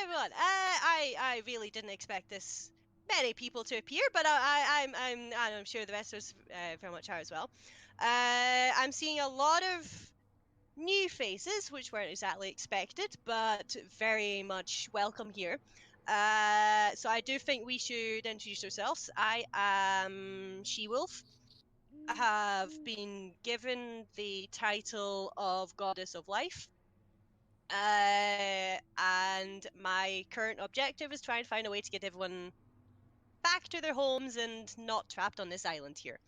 everyone. I really didn't expect this many people to appear, but I'm sure the rest of us very much are as well. I'm seeing a lot of new faces, which weren't exactly expected, but very much welcome here. So I do think we should introduce ourselves. I am Shewolf. I have been given the title of Goddess of Life. And my current objective is trying to find a way to get everyone back to their homes and not trapped on this island here.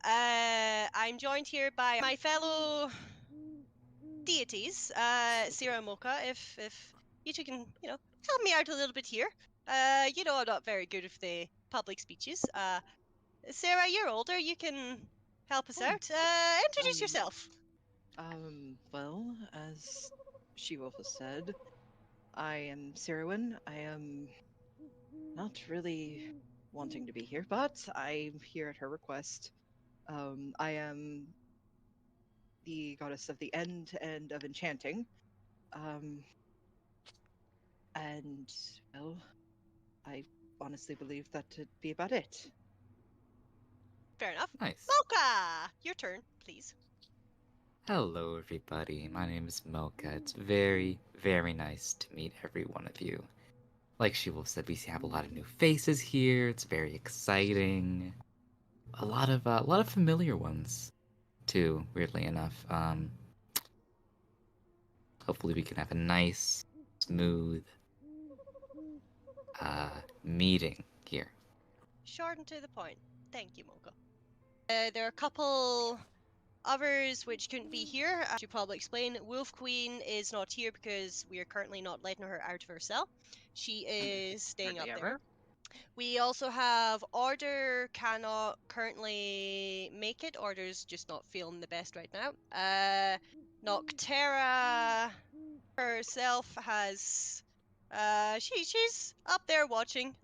I'm joined here by my fellow deities, Cirawynn and Mocha. If you two can, help me out a little bit here. I'm not very good with the public speeches. Sarah, you're older. You can help us out. Introduce Um, yourself. well, as Shewolf has said, I am Cirawynn. I am not really wanting to be here, but I'm here at her request. I am the goddess of the end and of enchanting. Um, and, well, I honestly believe that to be about it. Fair enough. Nice. Mocha, your turn, please. Hello, everybody. My name is Mocha. It's very, very nice to meet every one of you. Like Shewolf said, we have a lot of new faces here. It's very exciting. A lot of familiar ones, too. Weirdly enough. Hopefully, we can have a nice, smooth, meeting here. Short and to the point. Thank you, Mocha. There are a couple others which couldn't be here. I should probably explain. Wolf Queen is not here because we are currently not letting her out of her cell. She is staying up Hardly there. ever. We also have Order cannot currently make it. Order's just not feeling the best right now. Noctera herself has she's up there watching.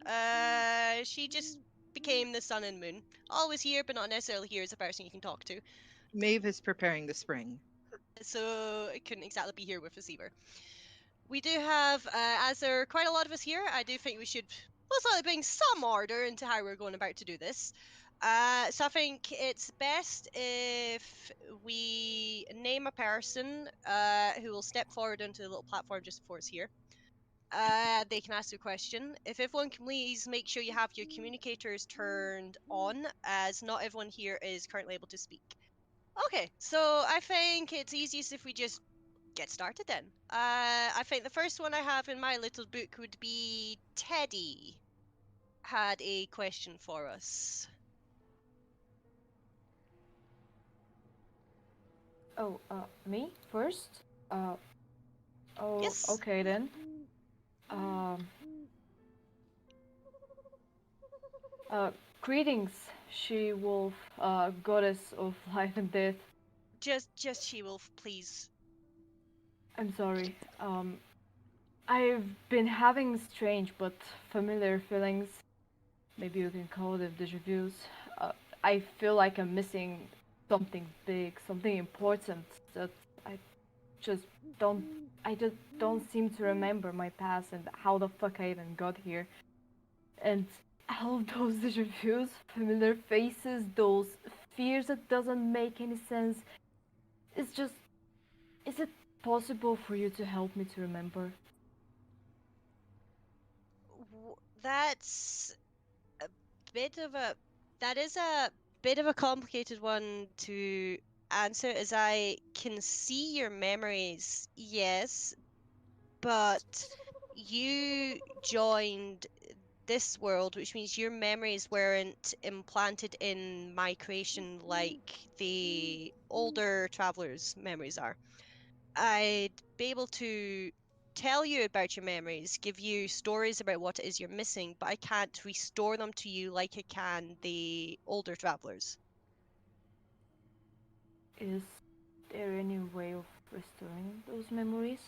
She just became the sun and moon. Always here, but not necessarily here as a person you can talk to. Maeve is preparing the spring. So it couldn't exactly be here with us either. We do have, as there are quite a lot of us here, I do think we should most likely bring some order into how we're going about to do this. So I think it's best if we name a person who will step forward onto the little platform just before us here. They can ask a question. If everyone can please make sure you have your communicators turned on, as not everyone here is currently able to speak. Okay, so I think it's easiest if we just get started then. I think the first one I have in my little book would be Teddy had a question for us. Oh, me first? Oh, Yes. okay then. Um, Greetings, She-Wolf, goddess of life and death. Just Shewolf, please. I'm sorry. I've been having strange but familiar feelings. Maybe you can call them deja vus. I feel like I'm missing something big, something important that I just don't. I just don't seem to remember my past and how the fuck I even got here. And all of those deja vus, familiar faces, those fears that doesn't make any sense. It's just. Is it possible for you to help me to remember? That's a bit of a. That is a bit of a complicated one to answer, as I can see your memories, yes, but you joined this world, which means your memories weren't implanted in my creation like the older travelers' memories are. I'd be able to tell you about your memories, give you stories about what it is you're missing, but I can't restore them to you like I can the older travelers. Is there any way of restoring those memories?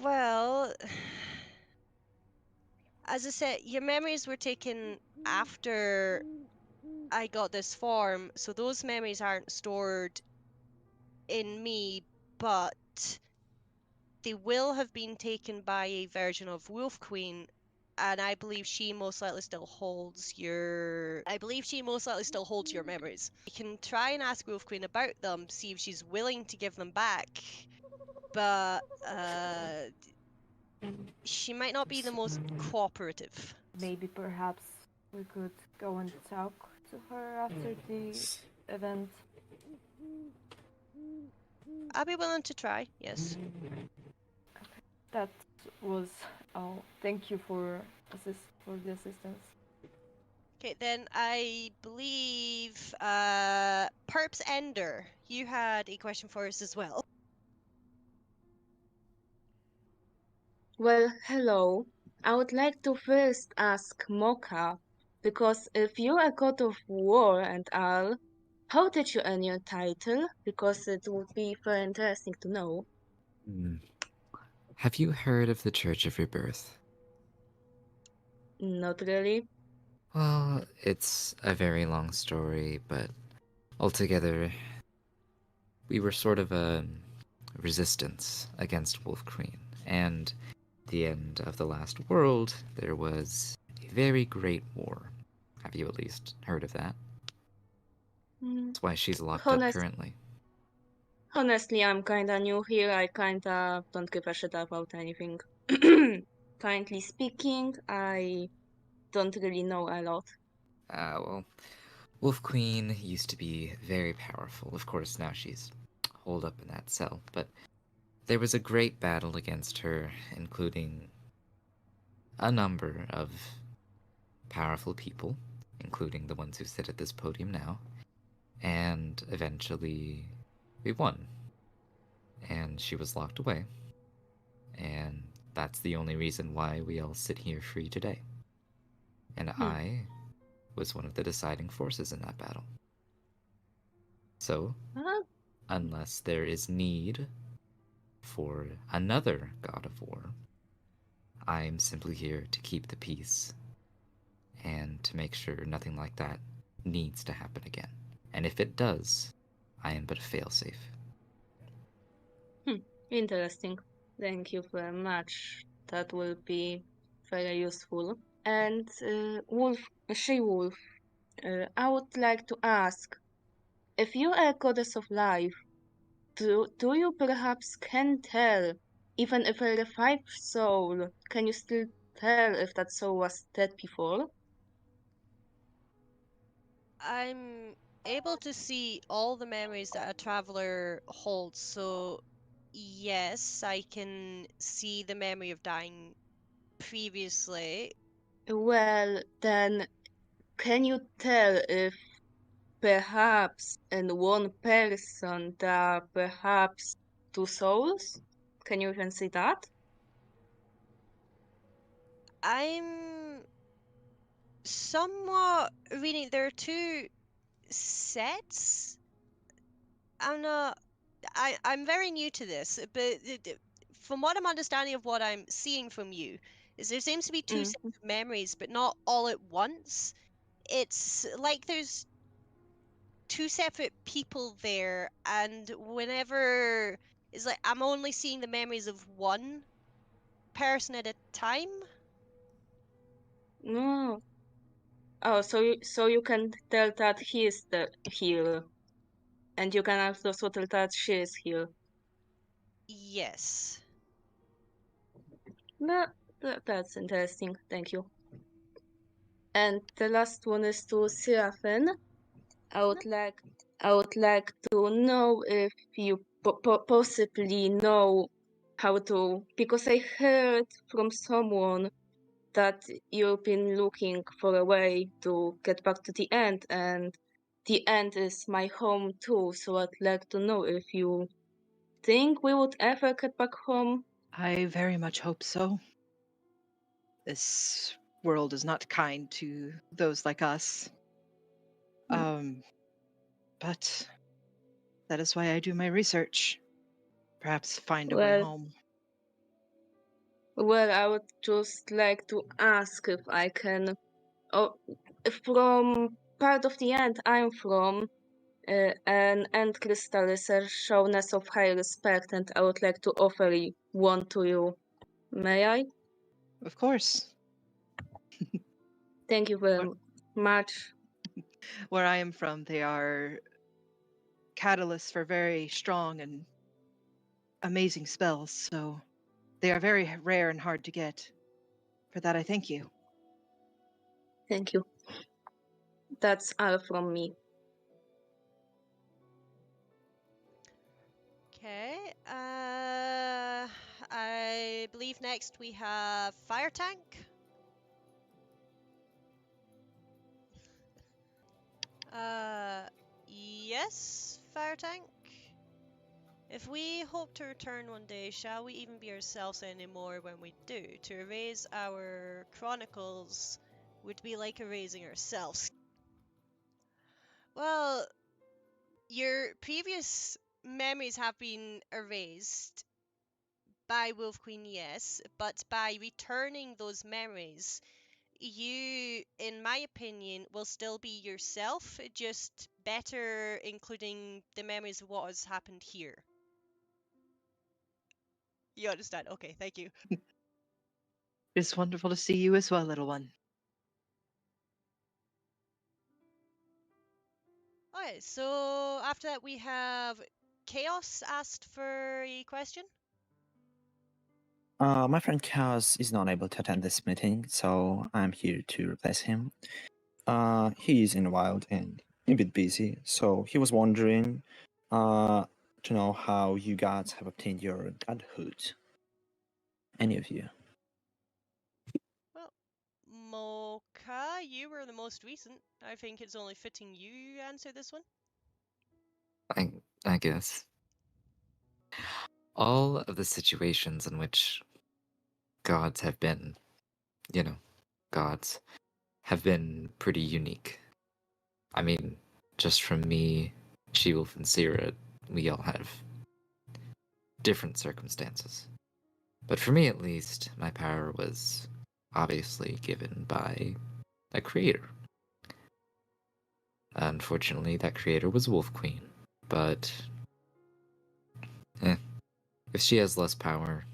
Well, as I said, your memories were taken after I got this form, so those memories aren't stored in me, but they will have been taken by a version of Wolf Queen, and I believe she most likely still holds your. I believe she most likely still holds your memories. You can try and ask Wolf Queen about them, see if she's willing to give them back, but she might not be the most cooperative. Maybe perhaps we could go and talk to her after the event. I'll be willing to try, yes. That was all. Thank you for the assistance. Okay, then I believe Perps Ender, you had a question for us as well. Well, hello. I would like to first ask Mocha, because if you're a god of war and all, how did you earn your title? Because it would be very interesting to know. Have you heard of the Church of Rebirth? Not really. Well, it's a very long story, but altogether, we were sort of a resistance against Wolf Queen. And at the end of the last world, there was a very great war. Have you at least heard of that? Mm, That's why she's locked up Honest, currently. honestly, I'm kinda new here. I kinda don't give a shit about anything. Kindly speaking, I don't really know a lot. Well, Wolf Queen used to be very powerful. Of course, now she's holed up in that cell, but there was a great battle against her, including a number of powerful people, including the ones who sit at this podium now, and eventually we won. And she was locked away, and that's the only reason why we all sit here free today. And I was one of the deciding forces in that battle. So, Ah, unless there is need for another god of war, I am simply here to keep the peace and to make sure nothing like that needs to happen again. And if it does, I am but a failsafe. Interesting. Thank you very much. That will be very useful. And Shewolf, I would like to ask, if you are a goddess of life, do you perhaps can tell, even if a revived soul, can you still tell if that soul was dead before? I'm able to see all the memories that a traveler holds, so yes, I can see the memory of dying previously. Well, then, can you tell if perhaps in one person there are perhaps two souls? Can you even see that? I'm somewhat reading. There are two sets. I'm not. I'm very new to this, but from what I'm understanding of what I'm seeing from you, is there seems to be two sets of memories, but not all at once. It's like there's two separate people there, and whenever it's like I'm only seeing the memories of one person at a time. No. Oh, so you can tell that he is the healer, and you can also tell that she is healer. Yes. No, that's interesting. Thank you. And the last one is to Cirawynn. I would like to know if you possibly know how to, because I heard from someone that you've been looking for a way to get back to the end, and the end is my home too. So I'd like to know if you think we would ever get back home. I very much hope so. This world is not kind to those like us. But that is why I do my research. Perhaps find a way Well, home. well, I would just like to ask if I can, oh, from part of the end I'm from, an end crystal is a showness of high respect, and I would like to offer one to you. May I? Of course. Thank you very much. Where I am from, they are catalysts for very strong and amazing spells, so they are very rare and hard to get. For that, I thank you. Thank you. That's all from me. Okay. I believe next we have Fire Tank. Yes, Fire Tank. If we hope to return one day, shall we even be ourselves anymore when we do? To erase our chronicles would be like erasing ourselves. Well, your previous memories have been erased by Wolf Queen, yes, but by returning those memories, you, in my opinion, will still be yourself, just better including the memories of what has happened here. You understand? Okay, thank you. It's wonderful to see you as well, little one. Okay, so after that we have Chaos asked for a question. My friend Chaos is not able to attend this meeting, so I'm here to replace him. He is in the wild and a bit busy, so he was wondering to know how you guys have obtained your godhood. Any of you? Well, Mocha, you were the most recent. I think it's only fitting you answer this one. I guess. All of the situations in which gods have been, gods, have been pretty unique. I mean, just from me, Shewolf, and Cirawynn, we all have different circumstances. But for me, at least, my power was obviously given by a creator. Unfortunately, that creator was Wolf Queen. But, if she has less power,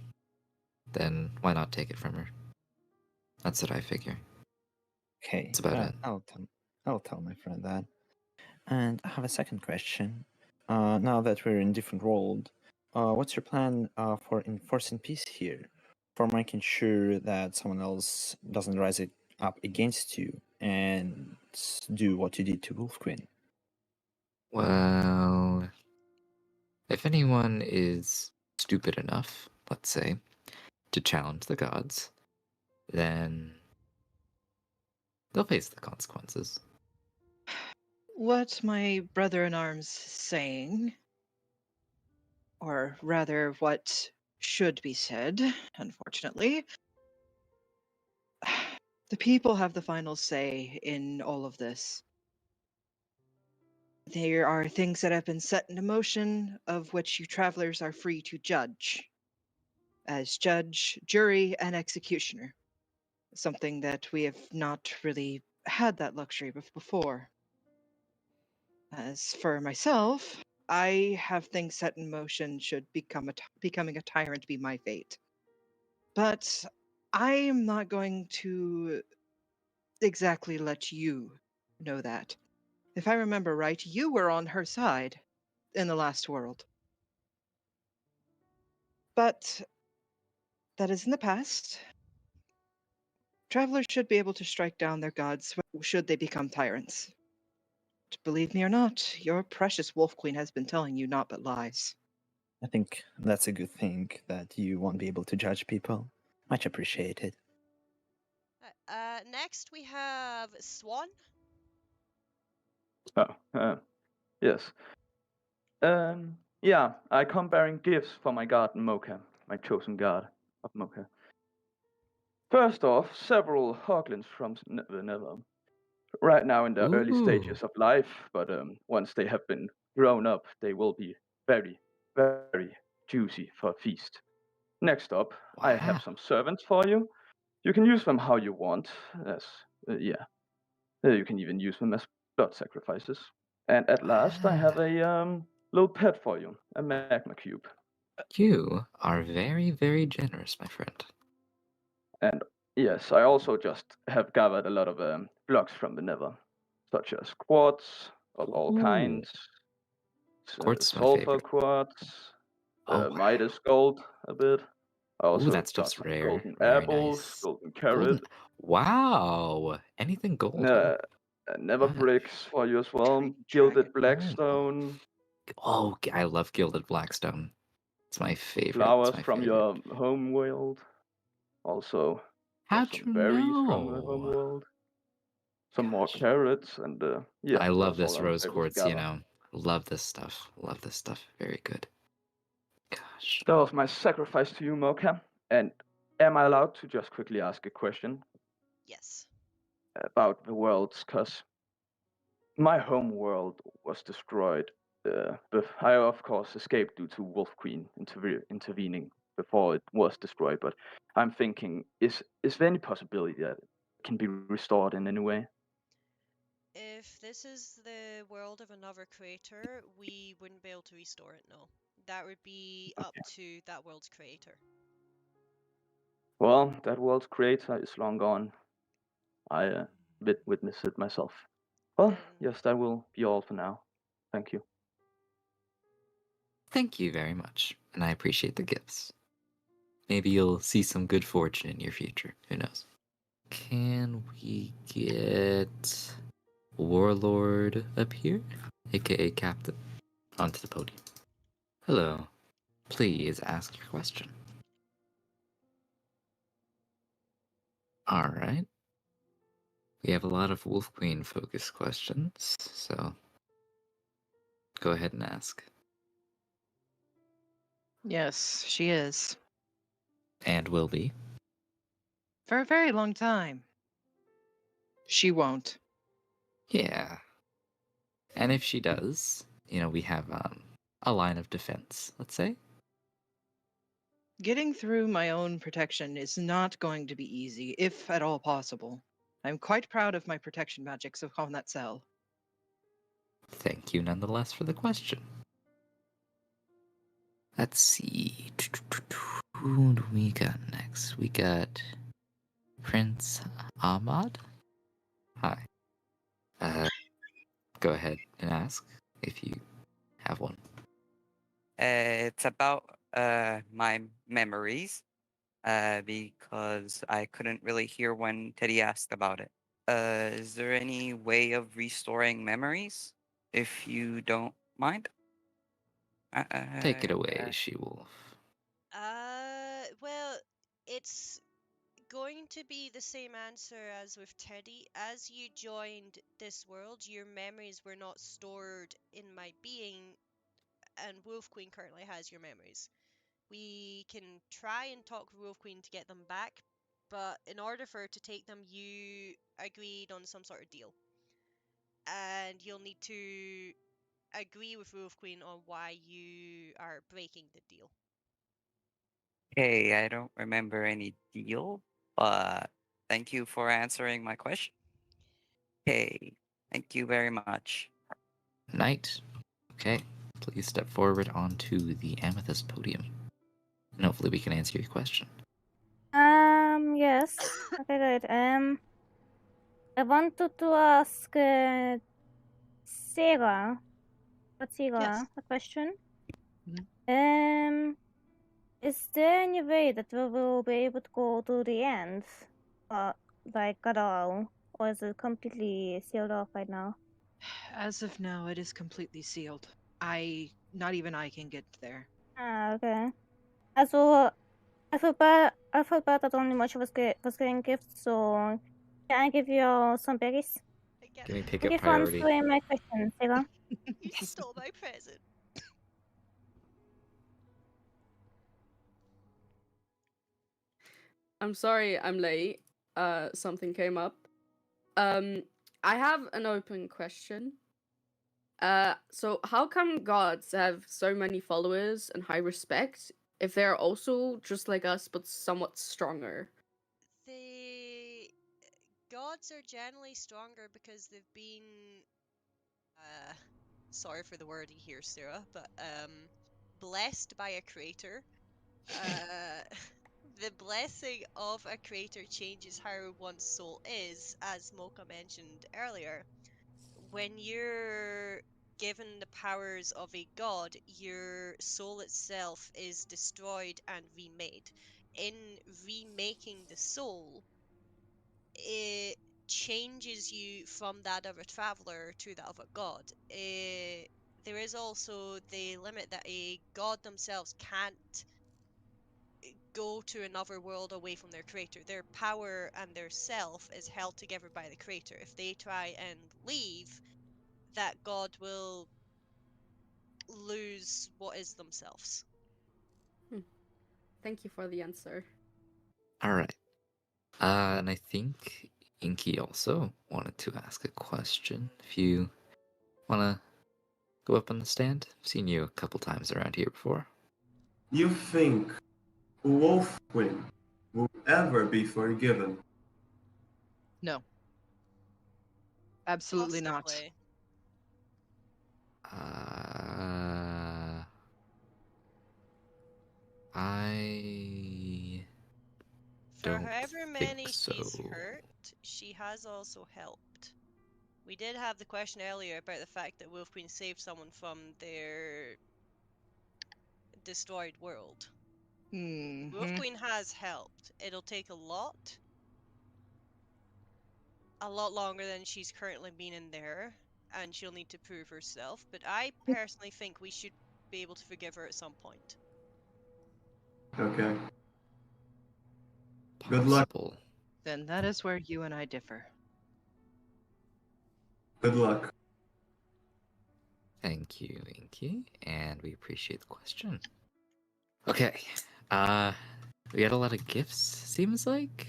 then why not take it from her? That's what I figure. Okay, That's about it. I'll tell my friend that. And I have a second question. Now that we're in different world, what's your plan for enforcing peace here? For making sure that someone else doesn't rise it up against you and do what you did to Wolf Queen? Well, if anyone is stupid enough, let's say, to challenge the gods, then they'll face the consequences. What my brother-in-arms saying, or rather what should be said, unfortunately, the people have the final say in all of this. There are things that have been set into motion of which you travelers are free to judge. As judge, jury, and executioner. Something that we have not really had that luxury before. As for myself, I have things set in motion should becoming a tyrant be my fate. But I am not going to exactly let you know that. If I remember right, you were on her side in the last world. But that is in the past. Travelers should be able to strike down their gods should they become tyrants. Believe me or not, your precious Wolf Queen has been telling you naught but lies. I think that's a good thing that you won't be able to judge people. Much appreciated. Next we have Swan. Yes. Yeah, I come bearing gifts for my god Mocha, my chosen god of Mocha. First off, several hoglins from the Nether. Right now in the early stages of life, but once they have been grown up, they will be very, very juicy for a feast. Next up, I have some servants for you. You can use them how you want, as you can even use them as blood sacrifices. And at last, I have a little pet for you, a magma cube. You are very, very generous, my friend. And yes, I also just have gathered a lot of blocks from the Nether, such as quartz of all kinds, Quartz is my sulfur favorite. quartz, Oh, Midas gold a bit. I ooh, also that got stuff's some rare. golden Very apples, nice. golden carrot, Wow. Anything gold, huh? Nether Ah. bricks for you as well, Tree gilded dragon. blackstone, Oh, I love gilded blackstone. It's my favorite. flowers It's my from favorite. your home world. Also, How'd some you berries from the home know? world. Some more Gosh. carrots, and yeah, I love that's all this I was rose able to quartz, you gather. know. Love this stuff. Love this stuff. Very good. Gosh. That was my sacrifice to you, Mocha. And am I allowed to just quickly ask a question Yes. about the worlds? Because my home world was destroyed. But I, of course, escaped due to Wolf Queen intervening before it was destroyed. But I'm thinking, is there any possibility that it can be restored in any way? If this is the world of another creator, we wouldn't be able to restore it, no. That would be up to that world's creator. Well, that world's creator is long gone. I witnessed it myself. Well, Then yes, that will be all for now. Thank you. Thank you very much, and I appreciate the gifts. Maybe you'll see some good fortune in your future. Who knows? Can we get Warlord up here, aka Captain, onto the podium? Hello. Please ask your question. Alright. We have a lot of Wolf Queen focused questions, so go ahead and ask. Yes, she is. And will be. For a very long time. She won't. Yeah. And if she does, we have a line of defense, let's say. Getting through my own protection is not going to be easy, if at all possible. I'm quite proud of my protection magics upon that cell. Thank you nonetheless for the question. Let's see. Who do we got next? We got Prince Ahmad. Hi. Go ahead and ask if you have one. It's about my memories because I couldn't really hear when Teddy asked about it. Is there any way of restoring memories, if you don't mind? Take it away, Shewolf. well, it's going to be the same answer as with Teddy. As you joined this world, your memories were not stored in my being, and Wolf Queen currently has your memories. We can try and talk with Wolf Queen to get them back, but in order for her to take them, you agreed on some sort of deal. And you'll need to agree with Wolf Queen on why you are breaking the deal. Okay, I don't remember any deal, but thank you for answering my question. Okay, thank you very much. Knight. Okay, please step forward onto the amethyst podium. And hopefully we can answer your question. Yes. Okay, good. I wanted to ask Sarah, Yes. a question. Mhm. Is there any way that we will be able to go to the end, like at all, or is it completely sealed off right now? As of now, it is completely sealed. Not even I can get there. Okay. Also, I feel bad that only Mocha was getting gifts, so can I give you some berries? Can we pick Thank up you for priority? answering my question, Sarah. You stole my present. I'm sorry I'm late. Something came up. I have an open question. So how come gods have so many followers and high respect if they're also just like us but somewhat stronger? The gods are generally stronger because they've been sorry for the wording here, Sarah, but blessed by a creator. The blessing of a creator changes how one's soul is, as Mocha mentioned earlier. When you're given the powers of a god, your soul itself is destroyed and remade. In remaking the soul, it changes you from that of a traveler to that of a god. There is also the limit that a god themselves can't go to another world away from their creator. Their power and their self is held together by the creator. If they try and leave, that god will lose what is themselves. Thank you for the answer. All right. And I think Inky also wanted to ask a question. If you want to go up on the stand, I've seen you a couple times around here before. You think Wolfwin will ever be forgiven? No. Absolutely not. Possibly. I For don't however think many she's so. hurt, she has also helped. We did have the question earlier about the fact that Wolf Queen saved someone from their destroyed world. Wolf Queen has helped. It'll take a lot longer than she's currently been in there, and she'll need to prove herself. But I personally think we should be able to forgive her at some point. Okay. Good luck. Possible. Then that is where you and I differ. Good luck. Thank you, Inky, and we appreciate the question. Okay, we got a lot of gifts, seems like.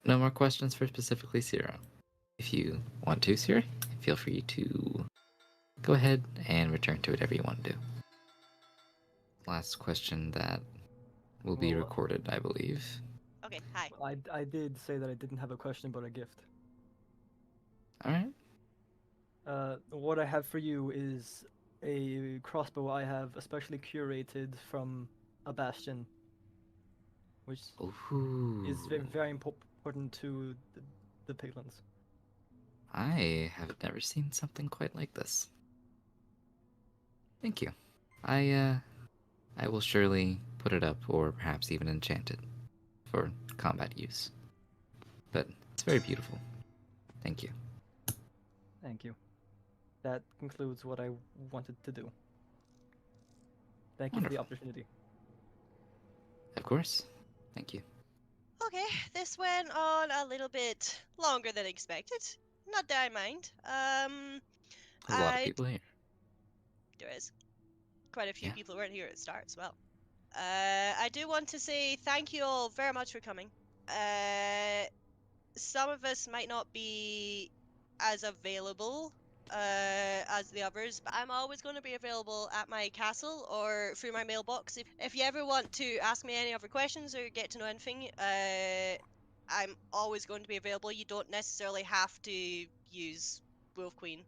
No more questions for specifically Ciro. If you want to, Ciro, feel free to go ahead and return to whatever you want to do. Last question that will be recorded, I believe. Okay, hi. I did say that I didn't have a question but a gift. Alright. What I have for you is a crossbow I have especially curated from a bastion, which is very important to the piglins. I have never seen something quite like this. Thank you. I will surely put it up, or perhaps even enchant it, for combat use. But it's very beautiful. Thank you. Thank you. That concludes what I wanted to do. Thank you for the opportunity. Of course. Thank you. Okay, this went on a little bit longer than expected. Not that I mind. A lot of people here. There is quite a few people who weren't here at the start as well. I do want to say thank you all very much for coming. Some of us might not be as available as the others, but I'm always going to be available at my castle or through my mailbox. If you ever want to ask me any other questions or get to know anything, I'm always going to be available. You don't necessarily have to use Wolf Queen.